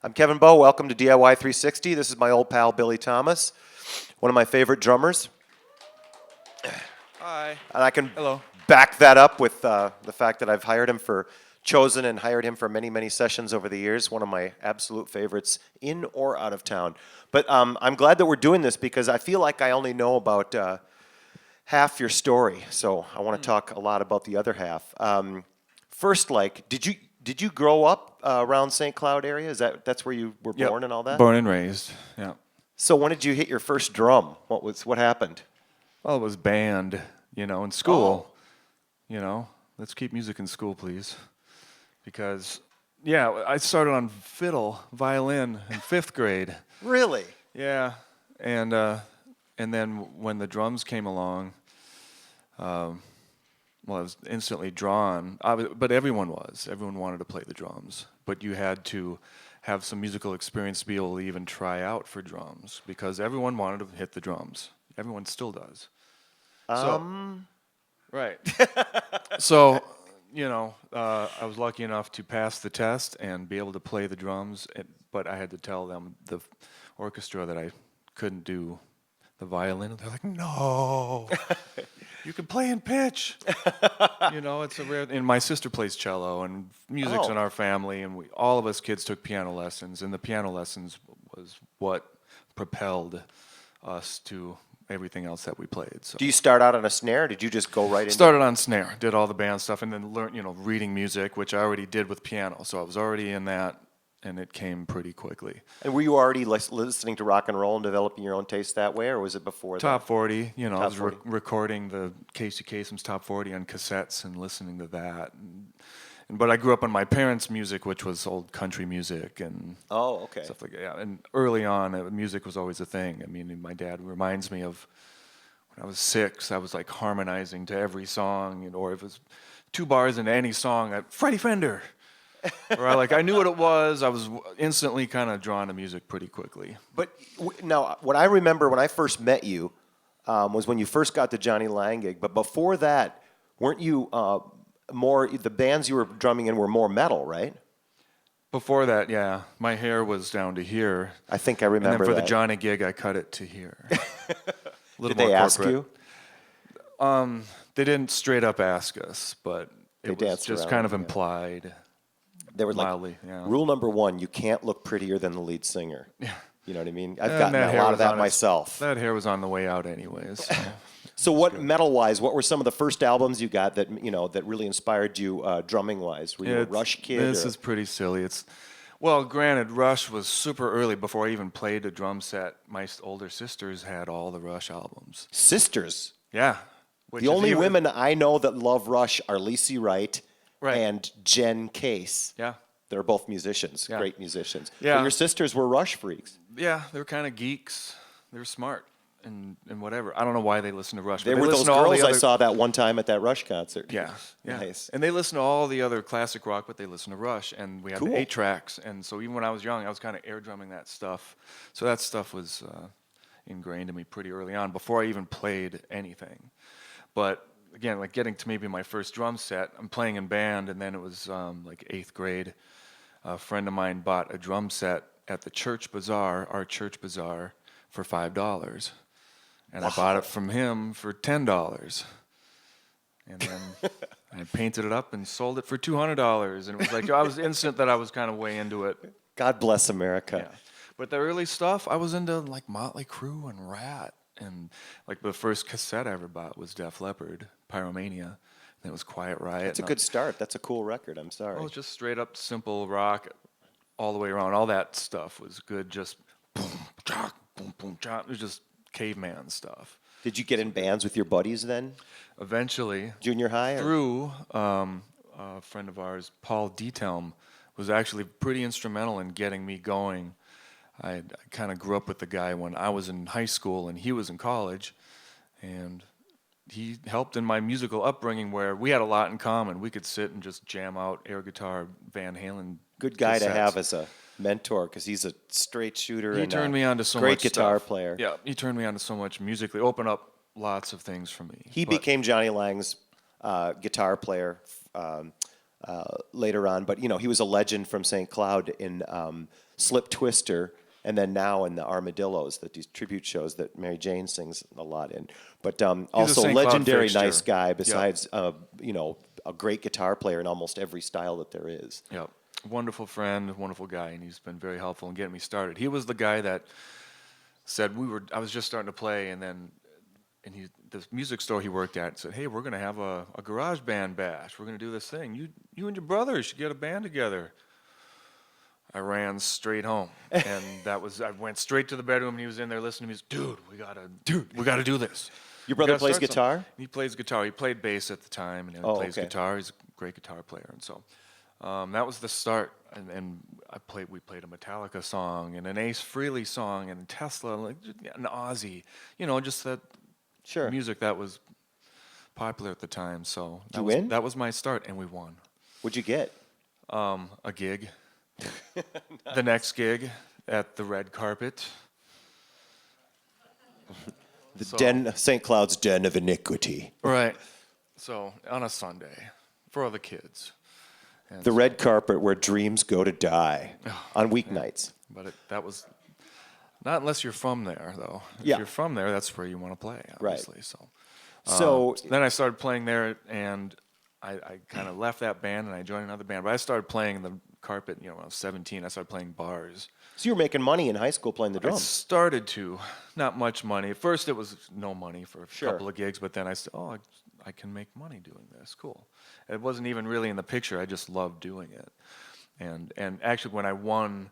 I'm Kevin Bowe. Welcome to DIY 360. This is my old pal, Billy Thommes, one of my favorite drummers. Hi. And I can Hello. back that up with the fact that I've chosen and hired him for many, many sessions over the years. One of my absolute favorites in or out of town. But I'm glad that we're doing this because I feel like I only know about half your story. So I want to talk a lot about the other half. First, did you grow up around St. Cloud area? That's where you were born and all that? Born and raised. Yeah. So when did you hit your first drum? What happened? Well, it was band, in school. Let's keep music in school, please. Because, I started on violin in 5th grade. Really? Yeah. And then when the drums came along, I was instantly drawn. But everyone was. Everyone wanted to play the drums. But you had to have some musical experience to be able to even try out for drums because everyone wanted to hit the drums. Everyone still does. Right. So, I was lucky enough to pass the test and be able to play the drums, but I had to tell them, the orchestra, that I couldn't do the violin. They're like, no, you can play in pitch. It's a rare. And my sister plays cello, and music's in our family, and all of us kids took piano lessons, and the piano lessons was what propelled us to everything else that we played. So. Do you start out on a snare? Or did you just go right into? Started on snare, did all the band stuff, and then learned, reading music, which I already did with piano. So I was already in that, and it came pretty quickly. And were you already listening to rock and roll and developing your own taste that way, or was it before that? Top 40, I was 40. Recording the Casey Kasem's Top 40 on cassettes and listening to that. But I grew up on my parents' music, which was old country music and stuff like that. Yeah. And early on, music was always a thing. I mean, my dad reminds me of when I was 6, I was like harmonizing to every song, or if it was 2 bars into any song, Freddie Fender. Or I knew what it was. I was instantly kind of drawn to music pretty quickly. But now, what I remember when I first met you was when you first got the Jonny Lang gig. But before that, weren't you the bands you were drumming in were more metal, right? Before that, yeah. My hair was down to here. I think I remember that. And then for the Johnny gig, I cut it to here. Did they ask you? They didn't straight up ask us, but it was just kind of implied. They were mildly, like, rule number 1, you can't look prettier than the lead singer. Yeah. You know what I mean? I've gotten a lot of that myself. That hair was on the way out anyways. So, so metal-wise, what were some of the first albums you got that that really inspired you drumming-wise? Were you a Rush kid? This is pretty silly. Well, granted, Rush was super early before I even played a drum set. My older sisters had all the Rush albums. Sisters? Yeah. The only women I know that love Rush are Lacey Wright and Jen Case. Yeah. They're both musicians, great musicians. Yeah. But your sisters were Rush freaks. Yeah, they were kind of geeks. They were smart and whatever. I don't know why they listen to Rush. They were those girls I saw that one time at that Rush concert. Yeah, yeah. Nice. And they listen to all the other classic rock, but they listen to Rush. And we had Cool. 8 tracks. And so even when I was young, I was kind of air drumming that stuff. So that stuff was ingrained in me pretty early on before I even played anything. But again, getting to maybe my first drum set, I'm playing in band, and then it was 8th grade. A friend of mine bought a drum set at the church bazaar, our church bazaar, for $5. And I bought it from him for $10. And then I painted it up and sold it for $200. And it was I was instant that I was kind of way into it. God bless America. Yeah. But the early stuff, I was into Motley Crue and Rat. And the first cassette I ever bought was Def Leppard, Pyromania. And it was Quiet Riot. That's a good start. That's a cool record. I'm sorry. Oh, just straight up simple rock all the way around. All that stuff was good. Just boom, chop, boom, boom, chop. It was just caveman stuff. Did you get in bands with your buddies then? Eventually. Junior high? Through a friend of ours, Paul Thommes, was actually pretty instrumental in getting me going. I kind of grew up with the guy when I was in high school and he was in college. And he helped in my musical upbringing where we had a lot in common. We could sit and just jam out air guitar, Van Halen. Good guy to have as a mentor because he's a straight shooter. He turned me on to so much great guitar stuff. player. Yeah, he turned me on to so much musically. Opened up lots of things for me. He became Jonny Lang's guitar player later on. But he was a legend from St. Cloud in Slip Twister, and then now in the Armadillos, these tribute shows that Mary Jane sings a lot in. But also St. Cloud legendary fixture. nice guy. Besides, a great guitar player in almost every style that there is. Yep. Wonderful friend, wonderful guy, and he's been very helpful in getting me started. He was the guy that said I was just starting to play, and then the music store he worked at said, "Hey, we're going to have a garage band bash. We're going to do this thing. You and your brother should get a band together." I ran straight home, and I went straight to the bedroom, and he was in there listening to music. Dude, we gotta do this. Your brother plays guitar? He plays guitar. He played bass at the time, and he plays guitar. He's a great guitar player, and so that was the start. And we played a Metallica song, and an Ace Frehley song, and Tesla, like an Ozzy, just that music that was popular at the time. So that was my start, and we won. What'd you get? A gig. The next gig at the red carpet. St. Cloud's Den of Iniquity. Right. So on a Sunday for all the kids. And the red carpet where dreams go to die on weeknights. Yeah. But that was not unless you're from there, though. If you're from there, that's where you want to play, obviously. Right. So then I started playing there, and I kind of left that band, and I joined another band. But I started playing the carpet, when I was 17. I started playing bars. So you were making money in high school playing the drums? I started to. Not much money. At first, it was no money for a couple of gigs, but then I said, I can make money doing this. Cool. It wasn't even really in the picture. I just loved doing it. And actually, when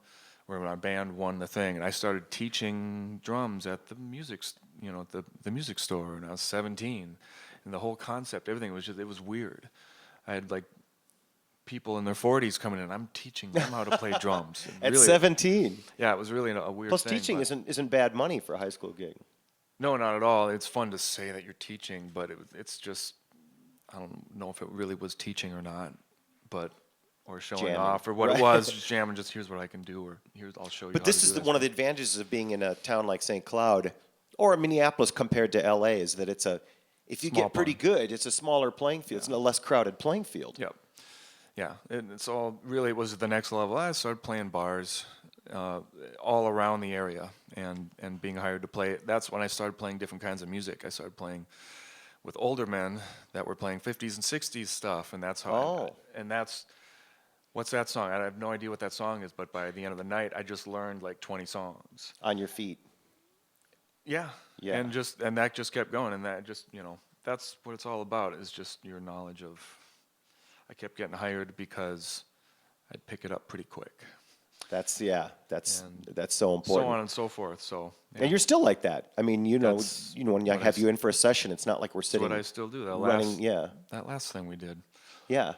my band won the thing, and I started teaching drums at the music, the music store when I was 17, and the whole concept, everything it was weird. I had people in their 40s coming in. I'm teaching them how to play drums. At 17? Yeah, it was really a weird Plus, thing. Plus, teaching isn't bad money for a high school gig. No, not at all. It's fun to say that you're teaching, but it's just, I don't know if it really was teaching or not, or showing jamming off, or what it was, just jamming, just here's what I can do, or I'll show you But this is one of the advantages of being in a town like St. Cloud, or Minneapolis compared to LA, is that if you get pretty good, it's a smaller playing field. It's a less crowded playing field. Yep. Yeah, it's all really, it was the next level. I started playing bars all around the area and being hired to play. That's when I started playing different kinds of music. I started playing with older men that were playing 50s and 60s stuff, and that's how what's that song? I have no idea what that song is, but by the end of the night, I just learned like 20 songs. On your feet. Yeah. And that just kept going, and that just, that's what it's all about, is just your knowledge of. I kept getting hired because I'd pick it up pretty quick. That's so important. So on and so forth. So. Yeah. And you're still like that. I mean, when I have you in for a session, it's not like we're sitting. That's what I still do. That last thing we did. Yeah.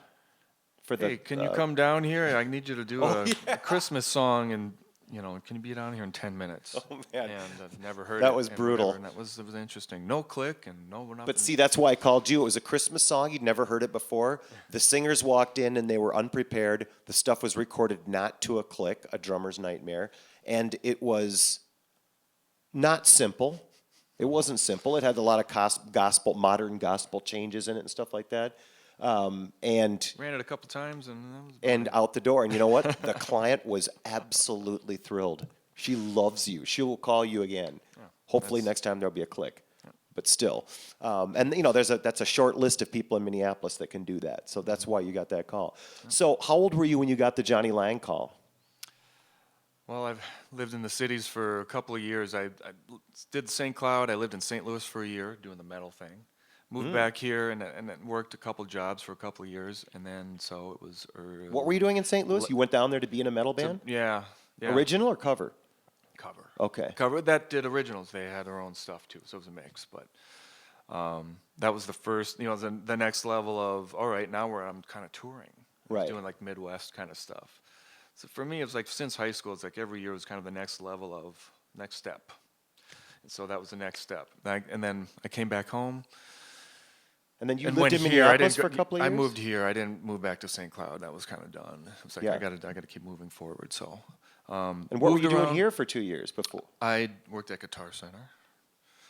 Can you come down here? I need you to do a Christmas song, and can you be down here in 10 minutes? Oh man, and I've never heard that was brutal. And it was interesting. No click and no nothing. But see, that's why I called you. It was a Christmas song. You'd never heard it before. The singers walked in and they were unprepared. The stuff was recorded not to a click, a drummer's nightmare, and it was not simple. It wasn't simple. It had a lot of modern gospel changes in it and stuff like that. And ran it a couple times and out the door. And you know what? The client was absolutely thrilled. She loves you. She will call you again. Yeah, hopefully next time there'll be a click. Yeah. But still, and that's a short list of people in Minneapolis that can do that. So that's why you got that call. Yeah. So how old were you when you got the Jonny Lang call? Well, I've lived in the cities for a couple of years. I did St. Cloud. I lived in St. Louis for a year doing the metal thing. Moved back here and then worked a couple jobs for a couple of years, and then so it was. What were you doing in St. Louis? You went down there to be in a metal band? Yeah. Original or cover? Cover. Okay. Cover that did originals. They had their own stuff too, so it was a mix. But that was the first. The next level of all right. Now I'm kind of touring. Right. Doing like Midwest kind of stuff. So for me, it was like since high school, it's like every year was kind of the next level of next step. And so that was the next step. And then I came back home. And then you lived in Minneapolis for a couple of years? I moved here. I didn't move back to St. Cloud. That was kind of done. It was like I got to keep moving forward. So. And what were you doing here for 2 years before? I worked at Guitar Center.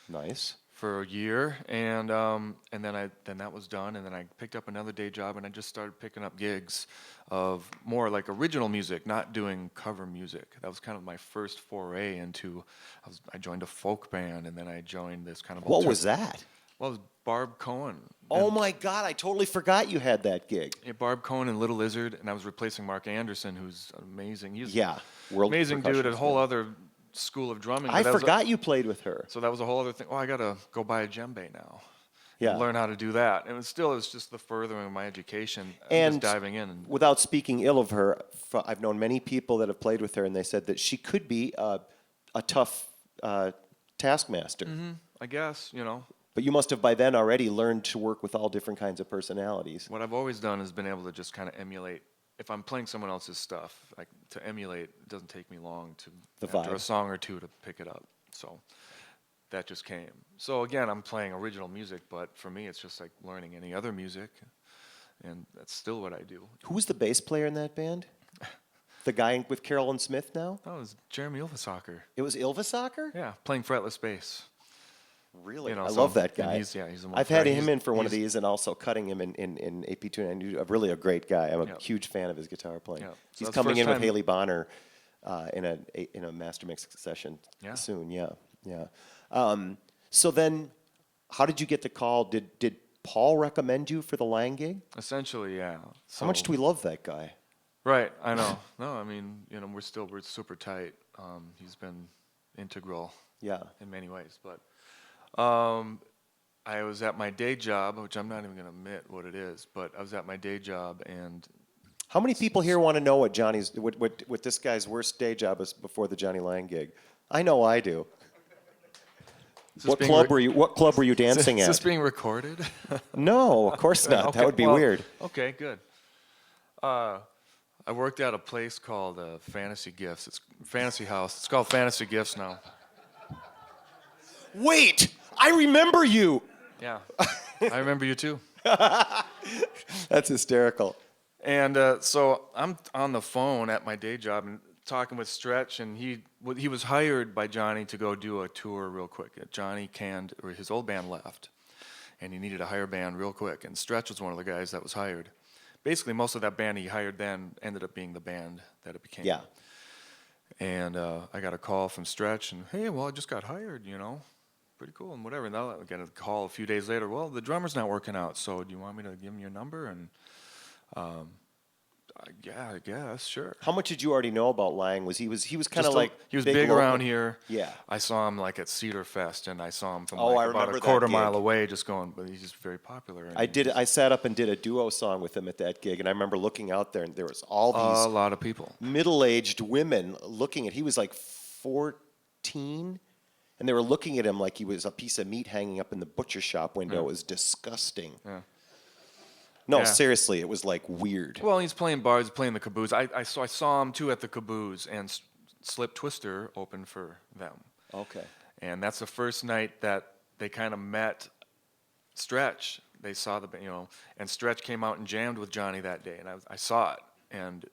Nice. for a year, and then that was done, and then I picked up another day job, and I just started picking up gigs of more like original music, not doing cover music. That was kind of my first foray into. I joined a folk band, and then I joined this kind of. What was that? Well, it was Barb Cohen. Oh my God! I totally forgot you had that gig. Yeah, Barb Cohen and Little Lizard, and I was replacing Mark Anderson, who's amazing. He's world amazing dude, a percussionist, whole man. other school of drumming. I but that was forgot you played with her. So that was a whole other thing. Oh, I gotta go buy a djembe now. Yeah. And learn how to do that. And it's just the furthering of my education. And just diving in. And without speaking ill of her, I've known many people that have played with her, and they said that she could be a tough taskmaster. I guess, But you must have by then already learned to work with all different kinds of personalities. What I've always done is been able to just kind of emulate. If I'm playing someone else's stuff, like to emulate, it doesn't take me long after a song or two to pick it up. So that just came. So again, I'm playing original music, but for me, it's just like learning any other music, and that's still what I do. Who was the bass player in that band? The guy with Carolyn Smith now? Oh, it was Jeremy Ilvasacker. It was Ilvasacker? Yeah, playing fretless bass. Really? I love that guy. He's I've had him in for one of these and also cutting him in AP2. I knew really a great guy. I'm a huge fan of his guitar playing. Yeah. So He's that's coming the in first with time- Haley Bonner in a master mix session soon. Yeah. So then, how did you get the call? Did Paul recommend you for the Lang gig? Essentially, yeah. So, How much do we love that guy? Right, I know. No, I mean, we're super tight. He's been integral Yeah. in many ways. But I was at my day job, which I'm not even going to admit what it is, but I was at my day job, and How many people here want to know what this guy's worst day job is before the Jonny Lang gig? I know I do. What club were you dancing is at? this being recorded? No, of course not. Okay, That would be well, weird. Okay, good. I worked at a place called Fantasy Gifts. It's Fantasy House. It's called Fantasy Gifts now. Wait, I remember you. Yeah, I remember you too. That's hysterical. And so I'm on the phone at my day job and talking with Stretch, and he was hired by Jonny to go do a tour real quick. Jonny canned, or his old band left, and he needed to hire a band real quick. And Stretch was one of the guys that was hired. Basically, most of that band he hired then ended up being the band that it became. Yeah. And I got a call from Stretch, and hey, well, I just got hired, pretty cool, and whatever. And then I get a call a few days later. Well, the drummer's not working out, so do you want me to give him your number? And yeah, I guess, sure. How much did you already know about Lang? He was kind of like he was big local. around here. Yeah. I saw him like at Cedar Fest, and I saw him from I about remember a that quarter gig. mile away, just going. But he's just very popular. And I sat up and did a duo song with him at that gig, and I remember looking out there, and there was all these a lot of people. middle-aged women looking at. He was like 14, and they were looking at him like he was a piece of meat hanging up in the butcher shop window. Yeah. It was disgusting. Yeah. No, Yeah. seriously, it was like weird. Well, he's playing bars, playing the Caboose. I saw him too at the Caboose, and Slip Twister opened for them. Okay. And that's the first night that they kind of met Stretch. They saw and Stretch came out and jammed with Jonny that day, and I saw it, and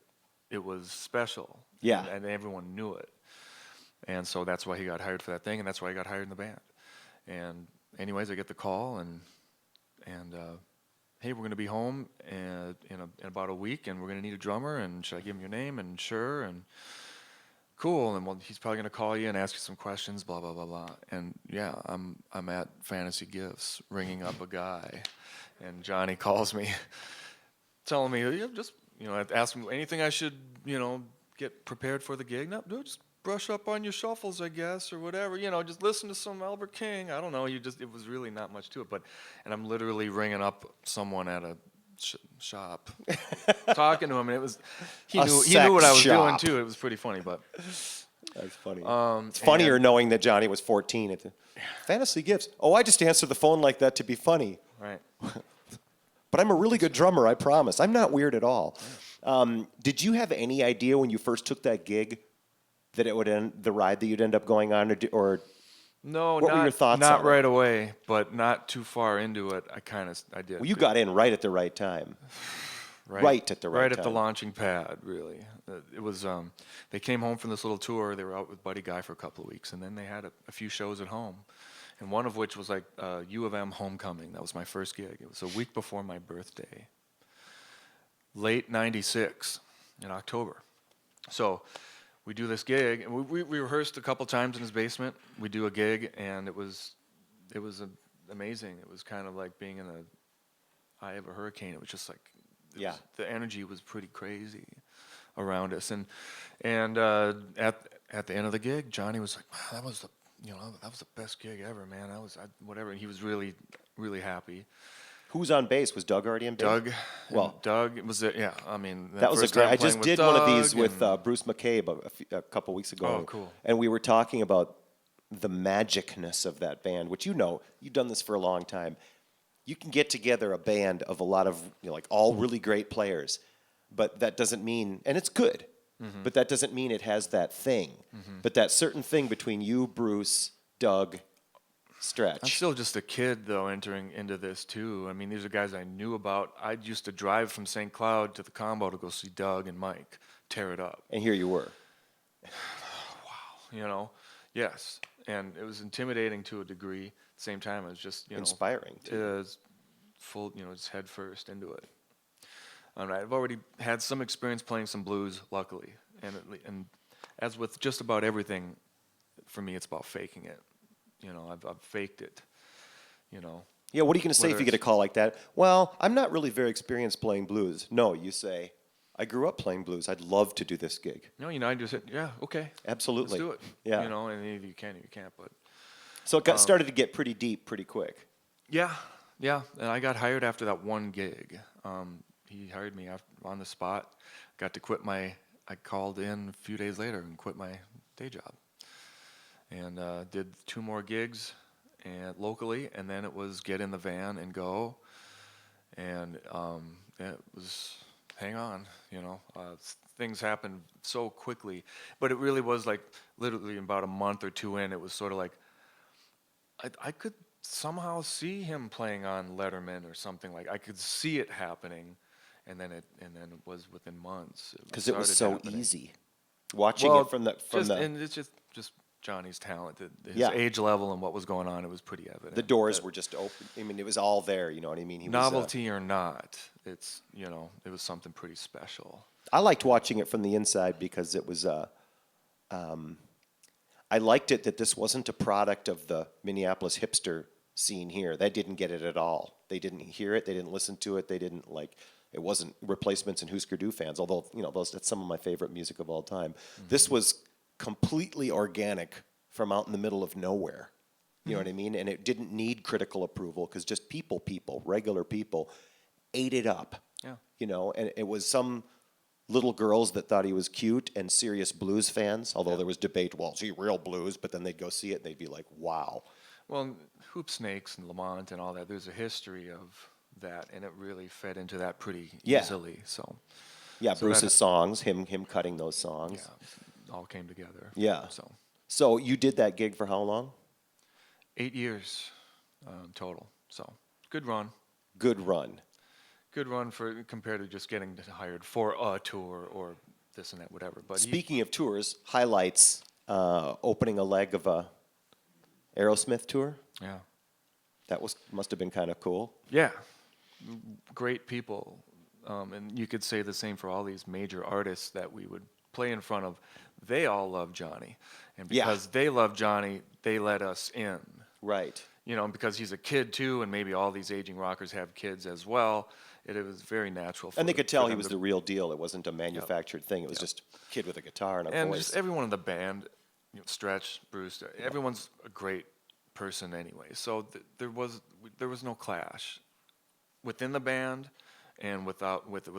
it was special. Yeah. And everyone knew it. And so that's why he got hired for that thing, and that's why he got hired in the band. And anyways, I get the call, and hey, we're going to be home in about a week, and we're going to need a drummer, and should I give him your name? And sure, and cool. And well, he's probably going to call you and ask you some questions, blah, blah, blah, blah. And yeah, I'm at Fantasy Gifts ringing up a guy, and Jonny calls me, telling me, just, ask him anything I should, get prepared for the gig. No, just brush up on your shuffles, I guess, or whatever. Just listen to some Albert King. I don't know. It was really not much to it. And I'm literally ringing up someone at a shop, talking to him, and he knew what I was doing too. It was pretty funny, but that's funny. It's funnier knowing that Jonny was 14 at the Fantasy Gifts. Oh, I just answered the phone like that to be funny. Right. But I'm a really good drummer, I promise. I'm not weird at all. Did you have any idea when you first took that gig that it would end the ride that you'd end up going on, or no, what were your thoughts not on it? right away, but not too far into it. I did. Well, you got in right at the right time. Right at the right Right at time. the launching pad, really. It was. They came home from this little tour. They were out with Buddy Guy for a couple of weeks, and then they had a few shows at home, and one of which was like U of M homecoming. That was my first gig. It was a week before my birthday, late '96 in October. So we do this gig, and we rehearsed a couple times in his basement. We do a gig, and it was amazing. It was kind of like being in the eye of a hurricane. It was just like the energy was pretty crazy around us, and at the end of the gig, Jonny was like, "Wow, that was the best gig ever, man. Whatever." And he was really, really happy. Who was on bass? Was Doug already on bass? Doug. Well, Doug was it. Yeah, I mean, that was a great. I just did one of these with Bruce McCabe a couple weeks ago. Oh, cool. And we were talking about the magicness of that band, which you've done this for a long time. You can get together a band of a lot of like all really great players, but that doesn't mean, and it's good, but that doesn't mean it has that thing. But that certain thing between you, Bruce, Doug, Stretch. I'm still just a kid, though, entering into this, too. I mean, these are guys I knew about. I used to drive from St. Cloud to the Combo to go see Doug and Mike tear it up. And here you were. Wow. Yes. And it was intimidating to a degree. At the same time, it was just, inspiring, too. It was full, just head first into it. All right, I've already had some experience playing some blues, luckily. And as with just about everything, for me, it's about faking it. I've faked it, Yeah, what are you going to say if you get a call like that? Well, I'm not really very experienced playing blues. No, you say, I grew up playing blues. I'd love to do this gig. No, I just said, yeah, okay. Absolutely. Let's do it. Yeah. And if you can, you can't. But so it started to get pretty deep pretty quick. Yeah. And I got hired after that one gig. He hired me on the spot. Got to quit I called in a few days later and quit my day job. And did 2 more gigs locally, and then it was get in the van and go. And it was hang on, things happened so quickly. But it really was like literally about a month or 2 in, it was sort of like I could somehow see him playing on Letterman or something. Like I could see it happening, and then it was within months. Because it was so happening. Easy. Watching it from the and it's just Jonny's talent, his age level and what was going on, it was pretty evident. The doors were just open. I mean, it was all there, you know what I mean? Novelty or not, it's, it was something pretty special. I liked watching it from the inside because it was, I liked it that this wasn't a product of the Minneapolis hipster scene here. They didn't get it at all. They didn't hear it. They didn't listen to it. They didn't it wasn't Replacements and Husker Du fans, although, that's some of my favorite music of all time. This was completely organic from out in the middle of nowhere. You know what I mean? And it didn't need critical approval because just regular people ate it up. Yeah. And it was some little girls that thought he was cute and serious blues fans, although there was debate, well, is he real blues? But then they'd go see it and they'd be like, wow. Well, Hoop Snakes and Lamont and all that, there's a history of that, and it really fed into that pretty easily. So Bruce's songs, him cutting those songs. Yeah, all came together. Yeah. So you did that gig for how long? 8 years total. So good run. Good run. Good run compared to just getting hired for a tour or this and that, whatever. But speaking of tours, highlights, opening a leg of a Aerosmith tour. Yeah. That must have been kind of cool. Yeah. Great people. And you could say the same for all these major artists that we would play in front of. They all love Jonny. And because they love Jonny, they let us in. Right. Because he's a kid too, and maybe all these aging rockers have kids as well. It was very natural. And they could tell he was the real deal. It wasn't a manufactured thing. It was just a kid with a guitar and a voice. And just everyone in the band, Stretch, Bruce, everyone's a great person anyway. So there was no clash within the band and with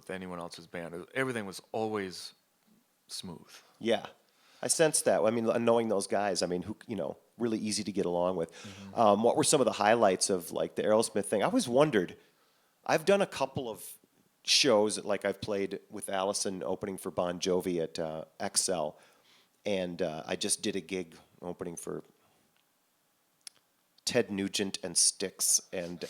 anyone else's band. Everything was always smooth. Yeah. I sensed that. I mean, knowing those guys, who, really easy to get along with. What were some of the highlights of, like, the Aerosmith thing? I always wondered. I've done a couple of shows, like I've played with Allison opening for Bon Jovi at XL, and I just did a gig opening for Ted Nugent and Styx and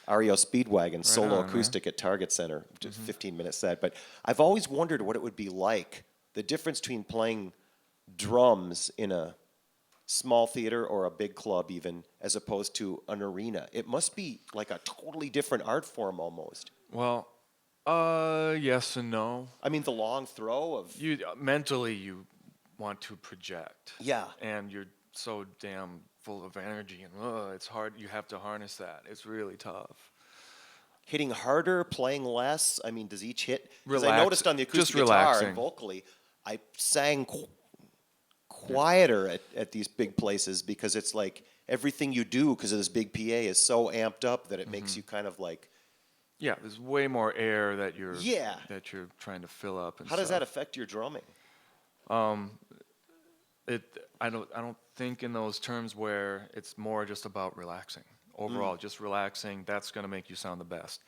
REO Speedwagon solo acoustic at Target Center, just 15-minute set. But I've always wondered what it would be like, the difference between playing drums in a small theater or a big club even, as opposed to an arena? It must be like a totally different art form almost. Well, yes and no. I mean, the long throw of You mentally you want to project. yeah, And you're so damn full of energy, and it's hard. You have to harness that. It's really tough. hitting harder, playing less. I mean, does each hit? Because I Relax- noticed on the just acoustic guitar relaxing. and vocally, I sang quieter at these big places because it's like everything you do because of this big PA is so amped up that it makes you kind of like. Yeah, there's way more air that Yeah. you're trying to fill up. And How does that stuff. affect your drumming? I don't think in those terms where it's more just about relaxing. Overall, just relaxing. That's going to make you sound the best.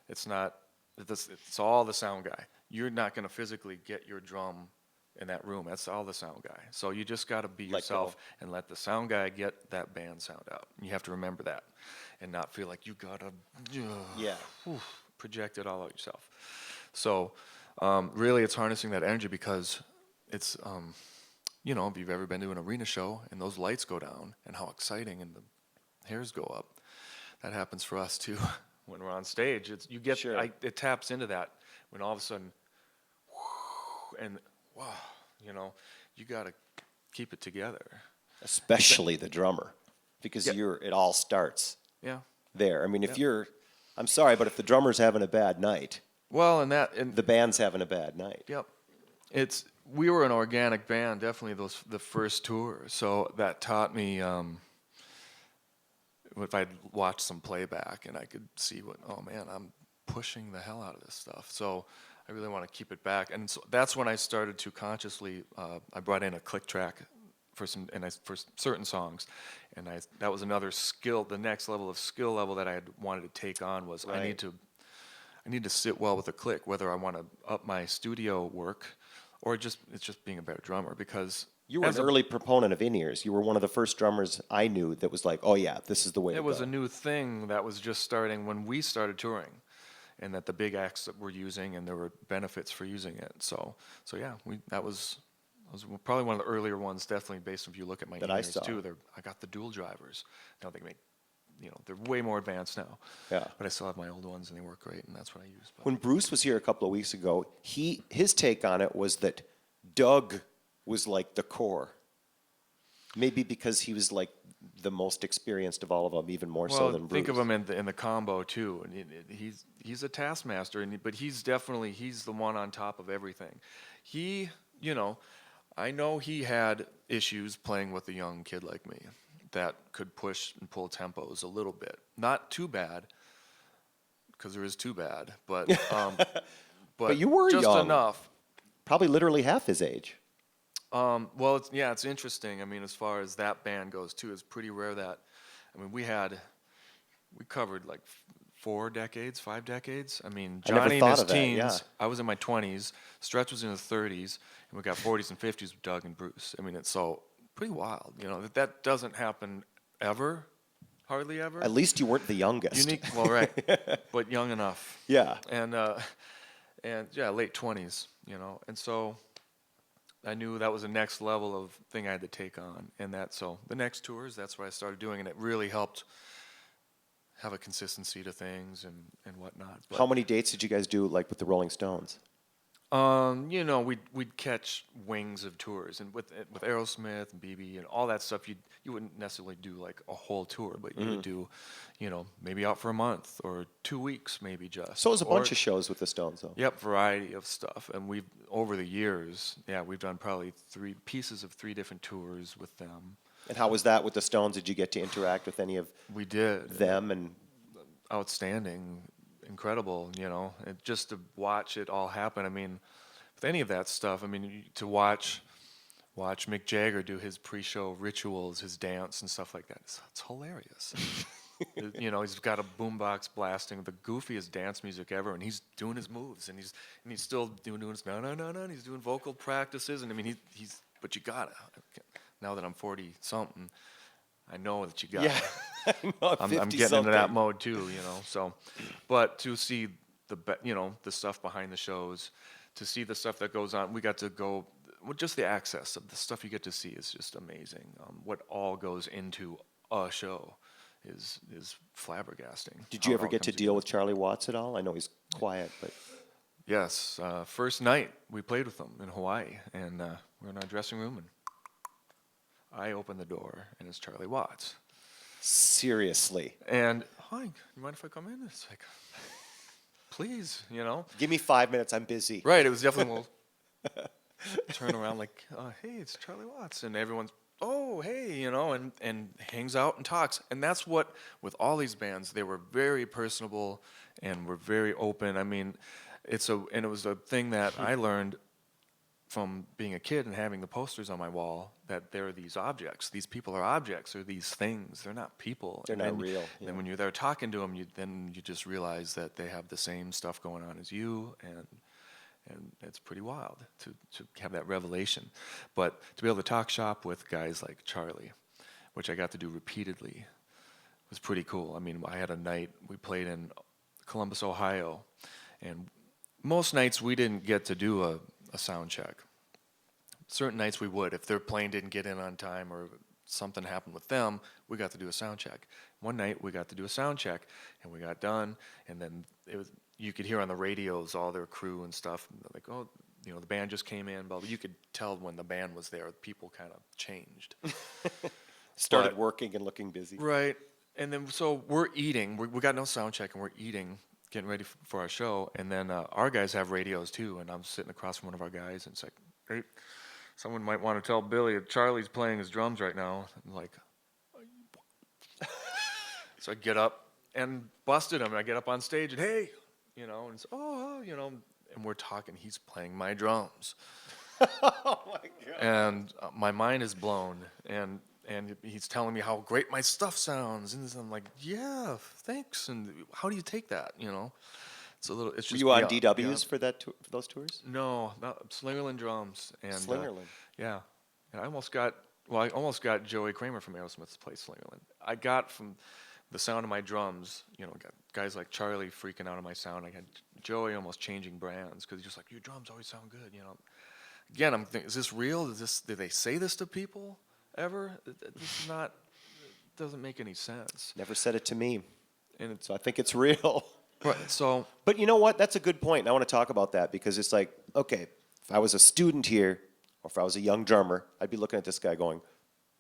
It's not. It's all the sound guy. You're not going to physically get your drum in that room. That's all the sound guy. So you just got to be Let yourself go. and let the sound guy get that band sound out. You have to remember that, and not feel like you gotta Yeah. project it all out yourself. So really, it's harnessing that energy because it's if you've ever been to an arena show and those lights go down and how exciting and the hairs go up, that happens for us too when we're on stage. Sure. It taps into that when all of a sudden, and wow, you got to keep it together. Especially the drummer, because Yeah. it all starts Yeah. there. I mean, I'm sorry, but if the drummer's having a bad night, Well, and the band's having a bad night. yep. We were an organic band, definitely the first tour. So that taught me if I'd watched some playback and I could see oh man, I'm pushing the hell out of this stuff. So I really want to keep it back. And so that's when I started to consciously, I brought in a click track for certain songs. And that was another skill, the next level of skill level that I had wanted to take on was Right. I need to sit well with a click, whether I want to up my studio work or it's just being a better drummer because You were an early proponent of in-ears. You were one of the first drummers I knew that was like, oh yeah, this is the way to it go. was a new thing that was just starting when we started touring, and that the big acts that were using, and there were benefits for using it. So yeah, that was probably one of the earlier ones, definitely based if you look at my That I in-ears saw. too. I got the dual drivers. Now they make, they're way more advanced now. Yeah. But I still have my old ones, and they work great, and that's what I use. But When Bruce was here a couple of weeks ago, his take on it was that Doug was like the core. Maybe because he was like the most experienced of all of them, even more so than Bruce. Think of him in the combo too, and he's a taskmaster, but he's the one on top of everything. I know he had issues playing with a young kid like me that could push and pull tempos a little bit, not too bad, because there is too bad, but But you were just young. enough. Probably literally half his age. Well, it's interesting. I mean, as far as that band goes too, it's pretty rare that. I mean, we covered like 5 decades. I mean, I never Johnny in thought his of that, teens. yeah. I was in my 20s. Stretch was in his 30s, and we got 40s and 50s with Doug and Bruce. I mean, it's so pretty wild. That doesn't happen ever, hardly ever. At least you weren't the youngest. Unique, well, right, but young enough. Yeah. And yeah, late 20s, and so I knew that was the next level of thing I had to take on, and so the next tours, that's what I started doing, and it really helped have a consistency to things and whatnot. But, How many dates did you guys do, like with the Rolling Stones? we'd catch wings of tours, and with Aerosmith and BB and all that stuff, you wouldn't necessarily do like a whole tour, but you would do, maybe out for a month or 2 weeks, maybe just. So it was a bunch Or- of shows with the Stones, though. Yep, variety of stuff, and over the years, we've done probably 3 pieces of 3 different tours with them. And how was that with the Stones? Did you get to interact with any of We did. them? And Outstanding, incredible, and just to watch it all happen. I mean, with any of that stuff, I mean, to watch Mick Jagger do his pre-show rituals, his dance and stuff like that, it's hilarious. He's got a boombox blasting the goofiest dance music ever, and he's doing his moves, and he's still doing his no, and he's doing vocal practices, and I mean, he's but you gotta. Now that I'm 40 something, I know that you got. yeah, I'm getting into that mode too, So, but to see the stuff behind the shows, to see the stuff that goes on, we got to go. well, just the access of the stuff you get to see is just amazing. What all goes into a show is flabbergasting. Did how you it ever all get to comes deal together. with Charlie Watts at all? I know he's quiet, but Yes, first night we played with them in Hawaii, and we're in our dressing room, and I open the door, and it's Charlie Watts. seriously. And, hi, you mind if I come in? It's like, please, Give me 5 minutes, I'm busy. Right, it was definitely, we'll turn around like, hey, it's Charlie Watts. And everyone's, oh, hey, and hangs out and talks. And that's what, with all these bands, they were very personable and were very open. I mean, and it was a thing that I learned from being a kid and having the posters on my wall, that there are these objects. These people are objects, or these things. They're not people. They're not real. And then when you're there talking to them, you just realize that they have the same stuff going on as you, and it's pretty wild to have that revelation. But to be able to talk shop with guys like Charlie, which I got to do repeatedly, was pretty cool. I mean, I had a night, we played in Columbus, Ohio, and most nights we didn't get to do a sound check. Certain nights we would. If their plane didn't get in on time or something happened with them, we got to do a sound check. One night we got to do a sound check, and we got done, and then you could hear on the radios all their crew and stuff, and like, oh, the band just came in, but you could tell when the band was there, people kind of changed. Started working and looking busy. Right. And then, so we're eating. We got no sound check, and we're eating, getting ready for our show. And then our guys have radios, too. And I'm sitting across from one of our guys, and it's like, hey, someone might want to tell Billy that Charlie's playing his drums right now. I'm like, so I get up and busted him. And I get up on stage, and hey, and it's, and we're talking. He's playing my drums. Oh, my God. And my mind is blown. And he's telling me how great my stuff sounds, and I'm like, yeah, thanks. And how do you take that? It's a little. It's Were just you on beyond- DWs for those tours? No, not Slingerland drums. And Slingerland. yeah, and I almost got Joey Kramer from Aerosmith to play Slingerland. I got from the sound of my drums, got guys like Charlie freaking out on my sound. I got Joey almost changing brands because he's just like, your drums always sound good. Again, I'm thinking, is this real? Did they say this to people ever? This is not. It doesn't make any sense. Never said it to me. And So I think it's real. right, so But you know what? That's a good point. And I want to talk about that because it's like, okay, if I was a student here or if I was a young drummer, I'd be looking at this guy going,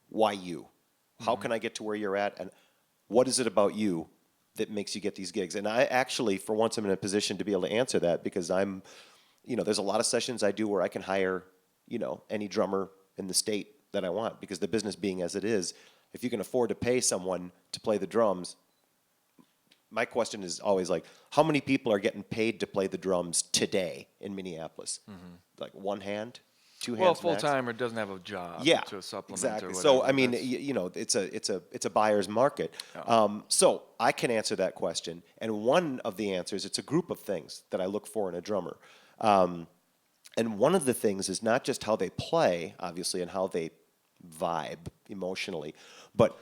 why you? How can I get to where you're at? And what is it about you that makes you get these gigs? And I actually, for once, I'm in a position to be able to answer that because I'm, there's a lot of sessions I do where I can hire, any drummer in the state that I want because the business being as it is, if you can afford to pay someone to play the drums, my question is always like, how many people are getting paid to play the drums today in Minneapolis? Like one hand, two hands? full max? time or doesn't have a job. Yeah, to a supplement exactly. or whatever. So I mean, That's- it's a buyer's market. Yeah. So I can answer that question, and one of the answers, it's a group of things that I look for in a drummer. And one of the things is not just how they play, obviously, and how they vibe emotionally, but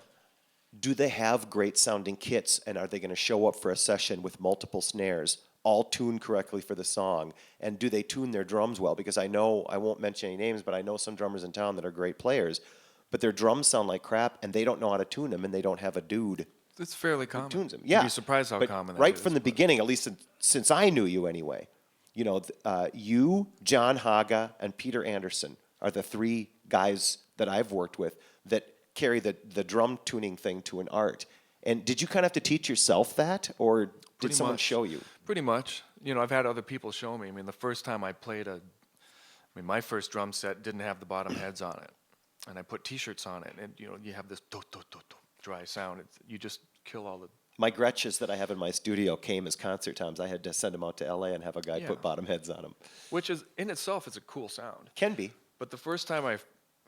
do they have great sounding kits, and are they going to show up for a session with multiple snares, all tuned correctly for the song? And do they tune their drums well? Because I know, I won't mention any names, but I know some drummers in town that are great players, but their drums sound like crap, and they don't know how to tune them, and they don't have a dude It's fairly who common. tunes them. You'd Yeah, be surprised how but common that right is, from the but- beginning, at least since I knew you anyway, you, John Haga, and Peter Anderson are the three guys that I've worked with that carry the drum tuning thing to an art. And did you kind of have to teach yourself that, or did Pretty someone much. show you? Pretty much. I've had other people show me. I mean, the first time I played my first drum set didn't have the bottom heads on it. And I put T-shirts on it, and, you have this dry sound. You just kill all the... My Gretches that I have in my studio came as concert times. I had to send them out to LA and have a guy Yeah. put bottom heads on them. Which is, in itself, it's a cool sound. Can be. But the first time I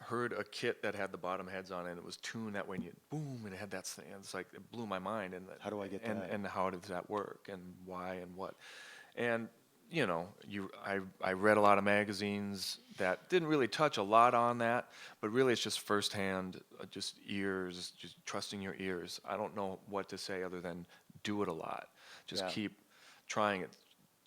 heard a kit that had the bottom heads on it, and it was tuned that way, and you boom, and it had that thing. It's like, it blew my mind. And How do I get and, that? And how does that work, and why, and what? And I read a lot of magazines that didn't really touch a lot on that, but really it's just firsthand, just ears, just trusting your ears. I don't know what to say other than do it a lot. Just Yeah. keep trying it.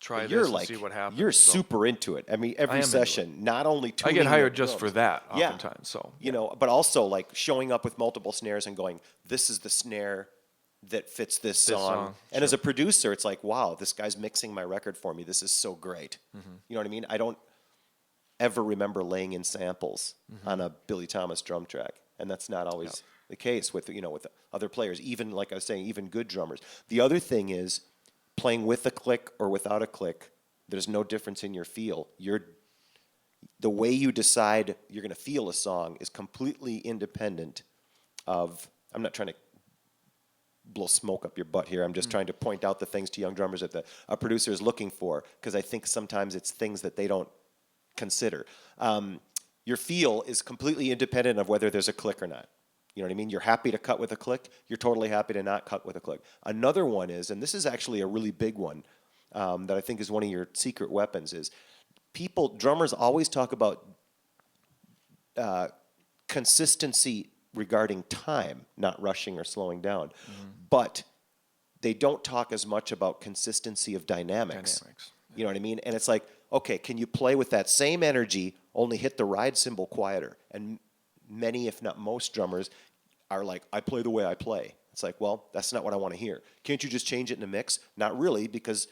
try You're this and like see what happens. you're So super into it. I mean, every am into it. session, not only I tuning get the hired just for drums, that Yeah. oftentimes. So you know, but also like showing up with multiple snares and going, this is the snare that fits this song. And as a producer, it's like, wow, this guy's mixing my record for me. This is so great. You know what I mean? I don't ever remember laying in samples on a Billy Thomas drum track, and that's not always the case with with other players. Even like I was saying, even good drummers. The other thing is playing with a click or without a click. There's no difference in your feel. The way you decide you're going to feel a song is completely independent of. I'm not trying to blow smoke up your butt here. I'm just trying to point out the things to young drummers that a producer is looking for, because I think sometimes it's things that they don't consider. Your feel is completely independent of whether there's a click or not. You know what I mean? You're happy to cut with a click. You're totally happy to not cut with a click. Another one is, and this is actually a really big one that I think is one of your secret weapons, is drummers always talk about consistency regarding time, not rushing or slowing down. But they don't talk as much about consistency of dynamics. You know what I mean? And it's like, okay, can you play with that same energy, only hit the ride cymbal quieter? And many, if not most drummers are like, I play the way I play. It's like, well, that's not what I want to hear. Can't you just change it in a mix? Not really, because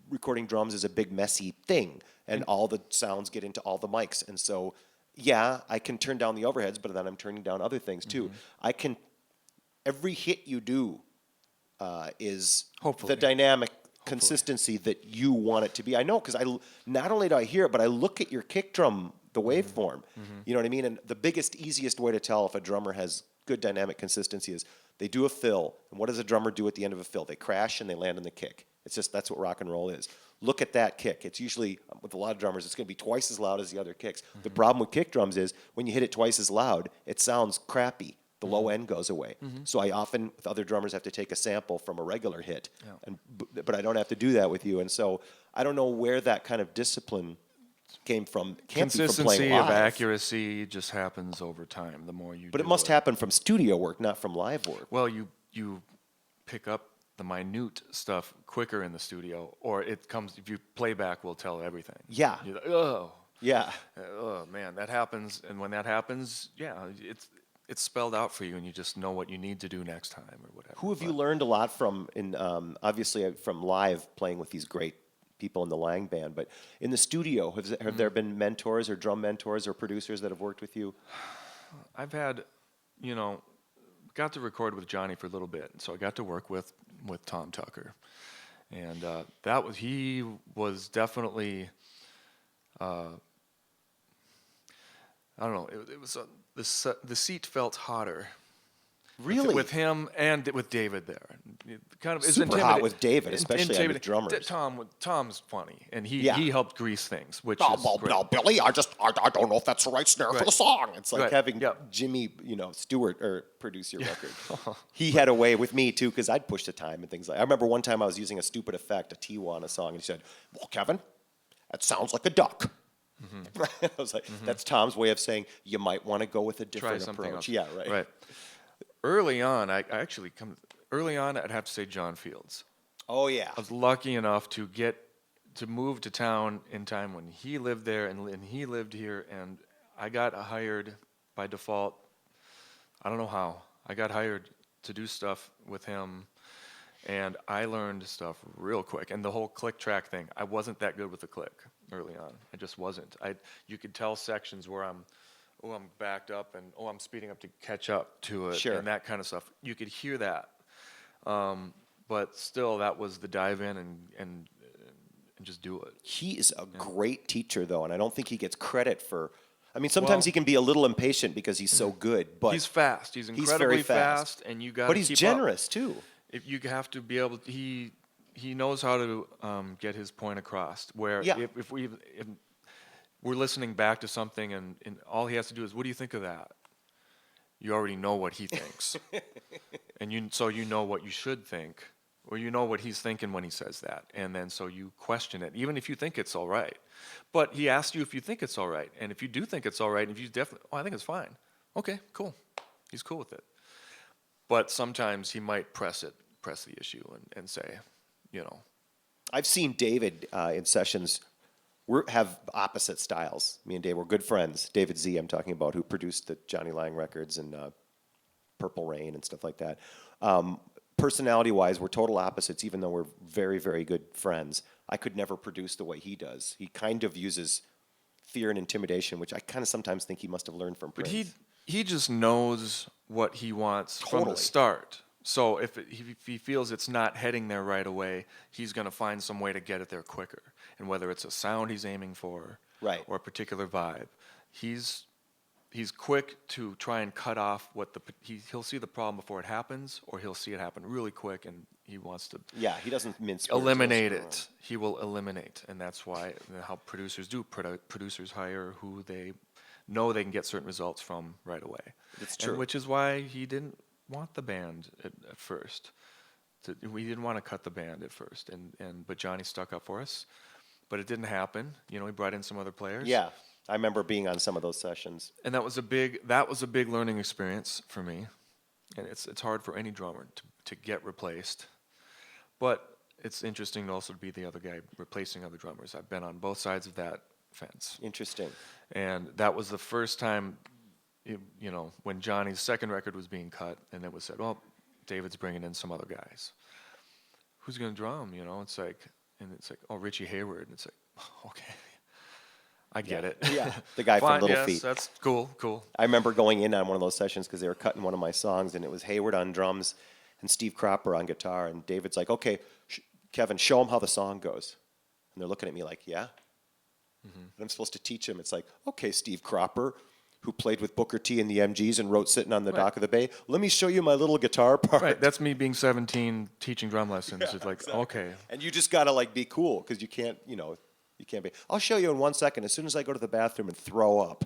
recording drums is a big, messy thing, and all the sounds get into all the mics. And so, yeah, I can turn down the overheads, but then I'm turning down other things too. Every hit you do is the dynamic consistency that you want it to be. I know, because not only do I hear it, but I look at your kick drum, the waveform. You know what I mean? And the biggest, easiest way to tell if a drummer has good dynamic consistency is they do a fill. And what does a drummer do at the end of a fill? They crash and they land on the kick. It's just, that's what rock and roll is. Look at that kick. It's usually, with a lot of drummers, it's going to be twice as loud as the other kicks. The problem with kick drums is when you hit it twice as loud, it sounds crappy. The low end goes away. So I often, with other drummers, have to take a sample from a regular hit. But I don't have to do that with you. And so I don't know where that kind of discipline came from. Can't be from consistency playing live. of accuracy just happens over time. The more you But do it must happen from studio work, not from live work. Well, you pick up the minute stuff quicker in the studio, or it comes, if you playback will tell everything. Yeah. You're like, oh. Yeah. Oh, man, that happens. And when that happens, yeah, it's spelled out for you, and you just know what you need to do next time or whatever. Who have you learned a lot from, obviously from live, playing with these great people in the Lang band, but in the studio, have there been mentors or drum mentors or producers that have worked with you? I've had, got to record with Jonny for a little bit, so I got to work with Tom Tucker, and he was definitely, I don't know, it was the seat felt hotter. Really? With him and with David there. It kind of is super hot with David, especially with drummers. Tom's funny, and he helped grease things, which no, is well, great. no, Billy, I don't know if that's the right snare for the song. It's like having Jimmy, Stewart produce your record. He had a way with me too, because I'd push the time and things like. I remember one time I was using a stupid effect, a Tijuana song, and he said, "Well, Kevin, that sounds like a duck." I was like, "That's Tom's way of saying you might want to go with a different approach." Else. Yeah, right. Right. Early on, I'd have to say John Fields. Oh yeah. I was lucky enough to move to town in time when he lived there and he lived here, and I got hired by default. I don't know how. I got hired to do stuff with him, and I learned stuff real quick. And the whole click track thing, I wasn't that good with the click early on. I just wasn't. You could tell sections where I'm backed up, and I'm speeding up to catch up to it, and that kind of stuff. You could hear that, but still, that was the dive in and just do it. He is a great teacher, though, and I don't think he gets credit for. I mean, sometimes he can be a little impatient because he's so good, but he's fast. He's incredibly very fast, and you got. But he's generous too. If you have to be able, he knows how to get his point across. Where if we're listening back to something, and all he has to do is, what do you think of that? You already know what he thinks. So you know what you should think, or you know what he's thinking when he says that. And then so you question it, even if you think it's all right. But he asks you if you think it's all right. And if you do think it's all right, and if you definitely, I think it's fine. Okay, cool. He's cool with it. But sometimes he might press the issue and say, I've seen David in sessions. Have opposite styles. Me and Dave were good friends. David Z, I'm talking about, who produced the Jonny Lang records and Purple Rain and stuff like that. Personality-wise, we're total opposites, even though we're very, very good friends. I could never produce the way he does. He kind of uses fear and intimidation, which I kind of sometimes think he must have learned from But Prince. he just knows what he wants from the Totally. start. So if he feels it's not heading there right away, he's going to find some way to get it there quicker. And whether it's a sound he's aiming for, Right. or a particular vibe, he's quick to try and cut off he'll see the problem before it happens, or he'll see it happen really quick, and he wants to Yeah, he doesn't mince words. eliminate it. He will eliminate, and that's why how producers do. Producers hire who they know they can get certain results from right away. It's true. And which is why he didn't want the band at first. We didn't want to cut the band at first, but Jonny stuck up for us. But it didn't happen. He brought in some other players. Yeah, I remember being on some of those sessions. And that was a big learning experience for me. And it's hard for any drummer to get replaced. But it's interesting to also be the other guy replacing other drummers. I've been on both sides of that fence. Interesting. And that was the first time, when Johnny's second record was being cut, and it was said, well, David's bringing in some other guys. Who's going to drum? It's like, oh, Richie Hayward. And it's like, okay, I get it. Yeah, the guy Fine, from Little yes, Feat. That's cool. I remember going in on one of those sessions because they were cutting one of my songs, and it was Hayward on drums and Steve Cropper on guitar. And David's like, okay, Kevin, show him how the song goes. And they're looking at me like, yeah? Mm-hmm. And I'm supposed to teach him. It's like, okay, Steve Cropper, who played with Booker T and the MGs and wrote Sitting on the Dock of the Bay, let me show you my little guitar part. Right, that's me being 17 teaching drum lessons. Yeah, It's like, exactly. okay. And you just got to be cool because you can't, you can't be. I'll show you in 1 second. As soon as I go to the bathroom and throw up,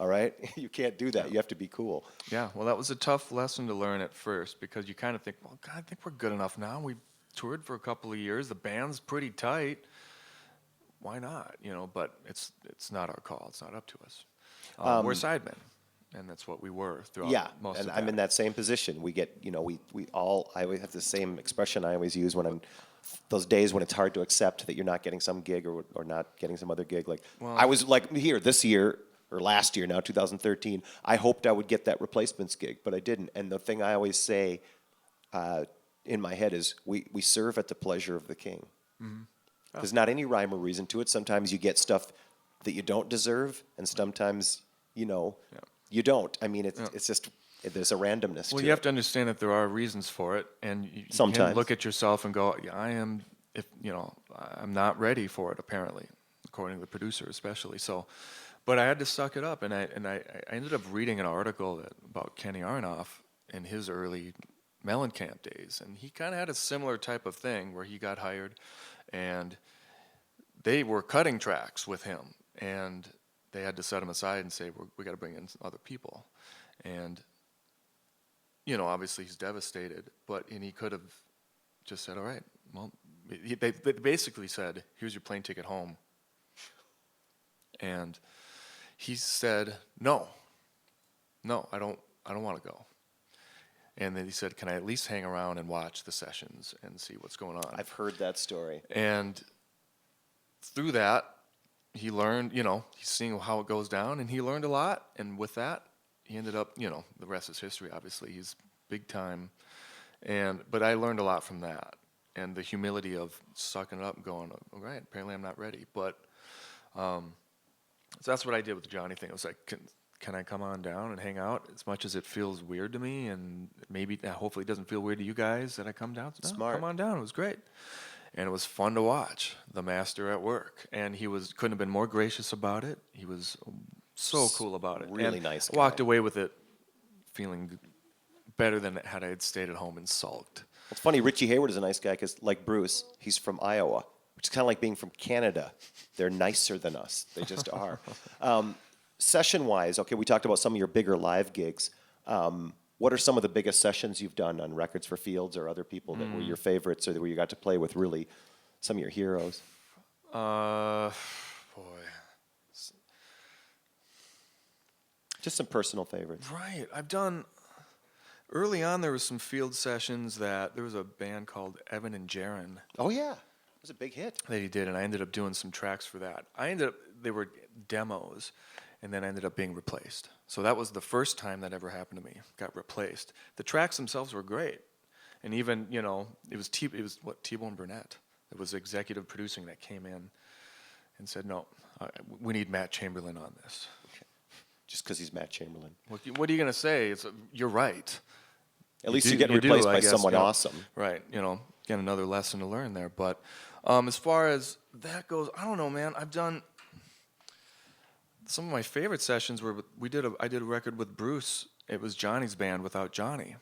all right? You can't do that. You have to be cool. Yeah, well, that was a tough lesson to learn at first because you kind of think, well, God, I think we're good enough now. We toured for a couple of years. The band's pretty tight. Why not? But it's not our call. It's not up to us. We're sidemen, and that's what we were throughout most of and that. I'm in that same position. We get, we all, I always have the same expression I always use when I'm, those days when it's hard to accept that you're not getting some gig or not getting some other gig. I was here this year, or last year now, 2013, I hoped I would get that replacements gig, but I didn't. And the thing I always say in my head is, we serve at the pleasure of the king. Mm-hmm. There's not any rhyme or reason to it. Sometimes you get stuff that you don't deserve, and sometimes, you don't. I mean, it's just, there's a randomness to it. Well, you have to understand that there are reasons for it, and you Sometimes. can look at yourself and go, yeah, I'm not ready for it, apparently, according to the producer especially. So, but I had to suck it up, and I ended up reading an article about Kenny Aronoff in his early Mellencamp days, and he kind of had a similar type of thing where he got hired, and they were cutting tracks with him, and they had to set him aside and say, we got to bring in some other people. And, obviously he's devastated, and he could have just said, all right, well, they basically said, here's your plane ticket home. And he said, no, I don't want to go. And then he said, can I at least hang around and watch the sessions and see what's going on? I've heard that story. And through that, he learned, he's seeing how it goes down, and he learned a lot. And with that, he ended up, the rest is history, obviously. He's big time. But I learned a lot from that. And the humility of sucking it up and going, all right, apparently I'm not ready. But so that's what I did with the Jonny thing. It was like, can I come on down and hang out as much as it feels weird to me? And maybe, hopefully it doesn't feel weird to you guys that I come down. No, Smart. Come on down. It was great. And it was fun to watch the master at work. And he couldn't have been more gracious about it. He was so cool about it. Really and nice guy. Walked away with it feeling better than had I had stayed at home and sulked. It's funny, Richie Hayward is a nice guy because, like Bruce, he's from Iowa, which is kind of like being from Canada. They're nicer than us. They just are. Session-wise, okay, we talked about some of your bigger live gigs. What are some of the biggest sessions you've done on Records for Fields or other people that were your favorites or where you got to play with really some of your heroes? Boy. Just some personal favorites. Right. I've done... Early on, there was some field sessions there was a band called Evan and Jaron. Oh, yeah. was a big hit. that he did, and I ended up doing some tracks for that. They were demos, and then I ended up being replaced. So that was the first time that ever happened to me, got replaced. The tracks themselves were great. And even, it was T-Bone Burnett that was executive producing that came in and said, no, we need Matt Chamberlain on this. Just because he's Matt Chamberlain. What are you going to say? You're right. At least you're getting replaced by someone awesome. Right. Again, another lesson to learn there. But as far as that goes, I don't know, man. I've done some of my favorite sessions were I did a record with Bruce. It was Johnny's band without Johnny.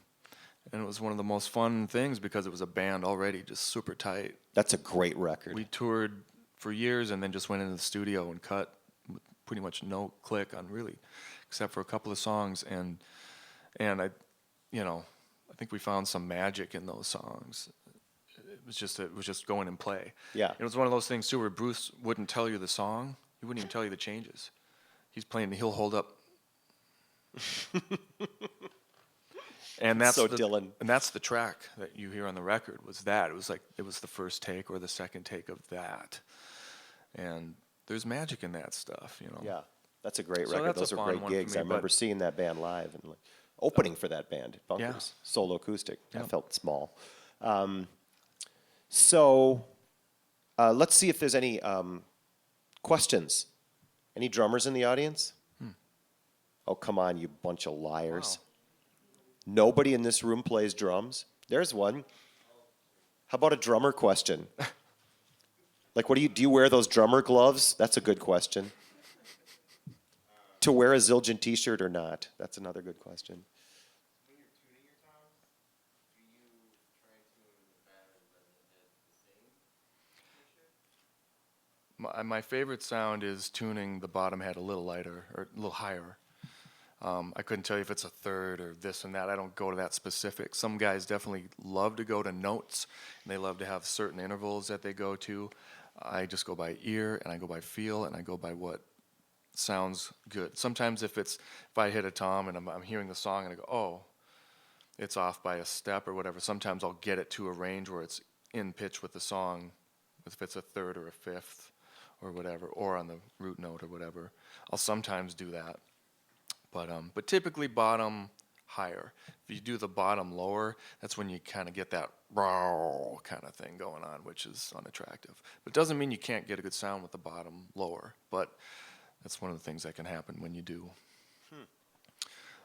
And it was one of the most fun things because it was a band already just super tight. That's a great record. We toured for years and then just went into the studio and cut with pretty much no click on really, except for a couple of songs. And I think we found some magic in those songs. It was just go in and play. Yeah. It was one of those things too where Bruce wouldn't tell you the song. He wouldn't even tell you the changes. He's playing. He'll hold up. And that's Dylan. And that's the track that you hear on the record. Was that it was the first take or the second take of that, and there's magic in that stuff, Yeah, that's a great So record. that's Those a are fun great one for gigs. me, I remember but- seeing that band live and opening for that band at Bunkers, solo acoustic. I Yep. felt small. So let's see if there's any questions. Any drummers in the audience? Oh, come on, you bunch of liars. Wow. Nobody in this room plays drums? There's one. How about a drummer question? What do you wear those drummer gloves? That's a good question. To wear a Zildjian t-shirt or not? That's another good question. When you're tuning your toms, do you try and tune the pattern rather than the same? My favorite sound is tuning the bottom head a little lighter or a little higher. I couldn't tell you if it's a third or this and that. I don't go to that specific. Some guys definitely love to go to notes, and they love to have certain intervals that they go to. I just go by ear, and I go by feel, and I go by what sounds good. Sometimes if I hit a tom and I'm hearing the song and I go, oh, it's off by a step or whatever, sometimes I'll get it to a range where it's in pitch with the song, if it's a third or a fifth or whatever, or on the root note or whatever. I'll sometimes do that. But typically bottom higher. If you do the bottom lower, that's when you kind of get that raw kind of thing going on, which is unattractive. But it doesn't mean you can't get a good sound with the bottom lower. But that's one of the things that can happen when you do.